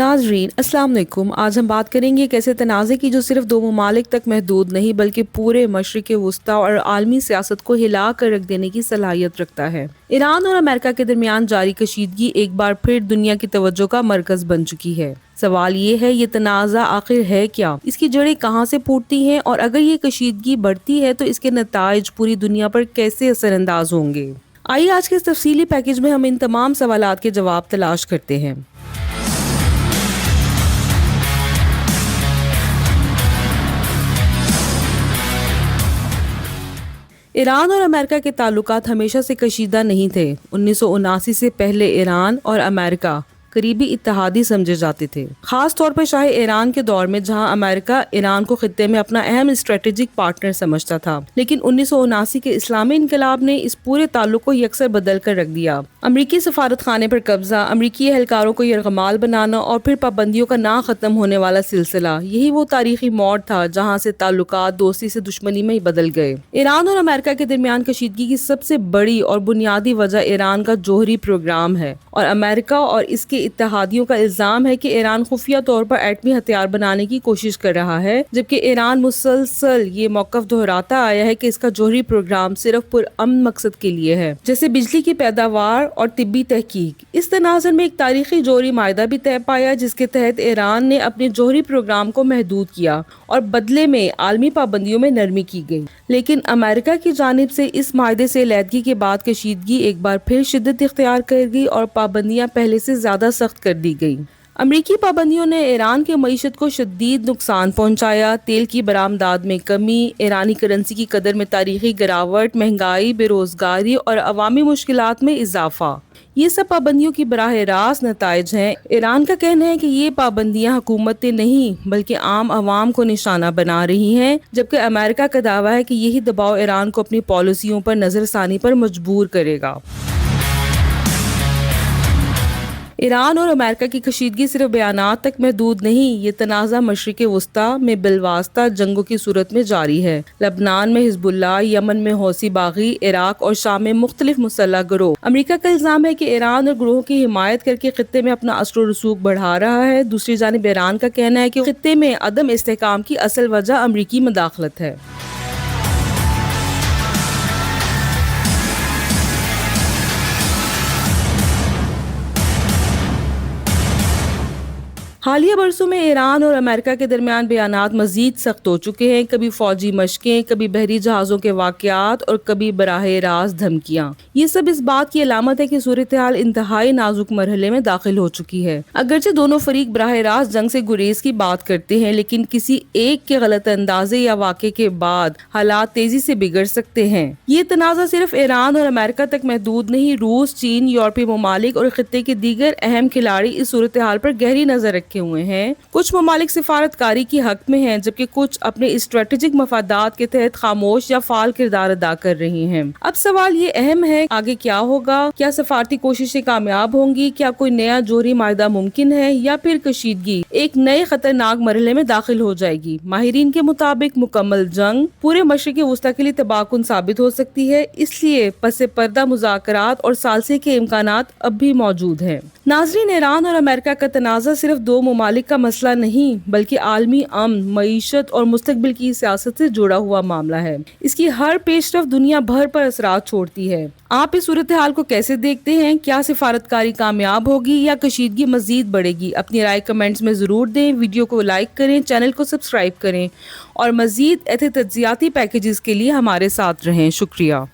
नाजरीन अस्सलाम वालेकुम। आज हम बात करेंगे एक ऐसे तनाज़े की जो सिर्फ दो ममालिक तक महदूद नहीं बल्कि पूरे मशरिक़ वस्ता और आलमी सियासत को हिला कर रख देने की सलाहियत रखता है। ईरान और अमेरिका के दरमियान जारी कशीदगी एक बार फिर दुनिया की तवज्जो का मरकज बन चुकी है। सवाल ये है, ये तनाज़ा आखिर है क्या, इसकी जड़ें कहाँ से फूटती हैं और अगर ये कशीदगी बढ़ती है तो इसके नताइज पूरी दुनिया पर कैसे असरअंदाज होंगे। आइए आज के इस तफसीली पैकेज में हम इन तमाम सवालात के जवाब तलाश करते हैं। ईरान और अमेरिका के ताल्लुकात हमेशा से कशीदा नहीं थे। 1979 से पहले ईरान और अमेरिका करीबी इत्तेहादी समझे जाते थे, खास तौर पर शाह ईरान के दौर में, जहां अमेरिका ईरान को खित्ते में अपना अहम स्ट्रेटेजिक पार्टनर समझता था। लेकिन 1979 के इस्लामी इनकलाब ने इस पूरे ताल्लुक को यकसर बदल कर रख दिया। अमरीकी सफारत खाने पर कब्जा, अमरीकी एहलकारों को यरगमाल बनाना और फिर पाबंदियों का ना खत्म होने वाला सिलसिला, यही वो तारीखी मोड़ था जहाँ से ताल्लुकात दोस्ती से दुश्मनी में ही बदल गए। ईरान और अमेरिका के दरमियान कशीदगी की सबसे बड़ी और बुनियादी वजह ईरान का जोहरी प्रोग्राम है और अमेरिका और इसके इत्तेहादियों का इल्जाम है कि ईरान खुफिया तौर पर एटमी हथियार बनाने की कोशिश कर रहा है, जबकि ईरान मुसलसल ये मौकफ दोहराता आया है कि इसका जोहरी प्रोग्राम सिर्फ पुरअमन मकसद के लिए है, जैसे बिजली की पैदावार और तिब्बी तहकीक। इस तनाज़ुर में एक तारीखी जोहरी मायदा भी तय पाया जिसके तहत ईरान ने अपने जोहरी प्रोग्राम को महदूद किया और बदले में आलमी पाबंदियों में नरमी की गई। लेकिन अमेरिका की जानिब से इस मायदे से अलहदगी के बाद कशीदगी एक बार फिर शिद्दत इख्तियार कर गई और पाबंदियां पहले से ज्यादा सख्त कर दी गई। अमरीकी पाबंदियों ने ईरान के मईशत को शदीद नुकसान पहुंचाया। तेल की बरामदात में कमी, ईरानी करेंसी की कदर में तारीखी गिरावट, महंगाई, बेरोजगारी और अवामी मुश्किलात में इजाफा, ये सब पाबंदियों की बराह रास्त नताइज हैं। ईरान का कहना है कि ये पाबंदियां हुकूमतें नहीं बल्कि आम आवाम को निशाना बना रही हैं, जबकि अमेरिका का दावा है कि यही दबाव ईरान को अपनी पॉलिसियों पर नजरसानी पर मजबूर करेगा। ईरान और अमेरिका की कशीदगी सिर्फ बयानात तक महदूद नहीं, ये तनाज़ा मशरिक़ वस्ता में बिलवास्ता जंगों की सूरत में जारी है। लबनान में हिजबुल्लाह, यमन में हौसी बागी, इराक और शाम में मुख्तलिफ मुसल्लह गिरोह। अमरीका का इल्जाम है कि ईरान और गिरोह की हिमायत करके खित्ते में अपना असर रसूख बढ़ा रहा है। दूसरी जानिब ईरान का कहना है कि खित्ते में अदम इस्तेहकाम की असल वजह अमरीकी मदाखलत है। हालिया बरसों में ईरान और अमेरिका के दरमियान बयानात मजीद सख्त हो चुके हैं। कभी फौजी मशकें, कभी बहरी जहाज़ों के वाक़यात और कभी बराह रास्त धमकियाँ। ये सब इस बात की अलामत है कि सूरत हाल इंतहाई नाजुक मरहले में दाखिल हो चुकी है। अगरचे दोनों फरीक बराह रास्त जंग से गुरेज की बात करते हैं, लेकिन किसी एक के गलत अंदाजे या वाक़े के बाद हालात तेजी से बिगड़ सकते हैं। ये तनाज़ा सिर्फ ईरान और अमेरिका तक महदूद नहीं, रूस, चीन, यूरोपीय ममालिक और खित्ते के दीगर अहम खिलाड़ी इस सूरत हाल पर गहरी नजर रखे हुए हैं। कुछ ममालिक सिफारतकारी की हक में हैं, जबकि कुछ अपने स्ट्रेटेजिक मफादात के तहत खामोश या फाल किरदार अदा कर रही हैं। अब सवाल ये अहम है, आगे क्या होगा? क्या सफारती कोशिशें कामयाब होंगी? क्या कोई नया जोहरी मायदा मुमकिन है या फिर कशीदगी एक नए खतरनाक मरहले में दाखिल हो जाएगी? माहिरीन के मुताबिक मुकम्मल जंग पूरे मशरिक़ वस्ता के लिए तबाहकुन साबित हो सकती है, इसलिए पसे पर्दा मुज़ाकरात और सालसे के इम्कानात अब भी मौजूद हैं। नाज़रीन, ईरान और अमेरिका का तनाज़ा सिर्फ दो ममालिक का मसला नहीं बल्कि आलमी अमन, मईशत और मुस्तकबिल की सियासत से जुड़ा हुआ मामला है। इसकी हर पेशरफ दुनिया भर पर असरात छोड़ती है। आप इस सूरत हाल को कैसे देखते हैं? क्या सिफारतकारी कामयाब होगी या कशीदगी मजीद बढ़ेगी? अपनी राय कमेंट्स में जरूर दें। वीडियो को लाइक करें, चैनल को सब्सक्राइब करें और मजीद ऐसे तज्जियाती पैकेजेस के लिए हमारे साथ रहें। शुक्रिया।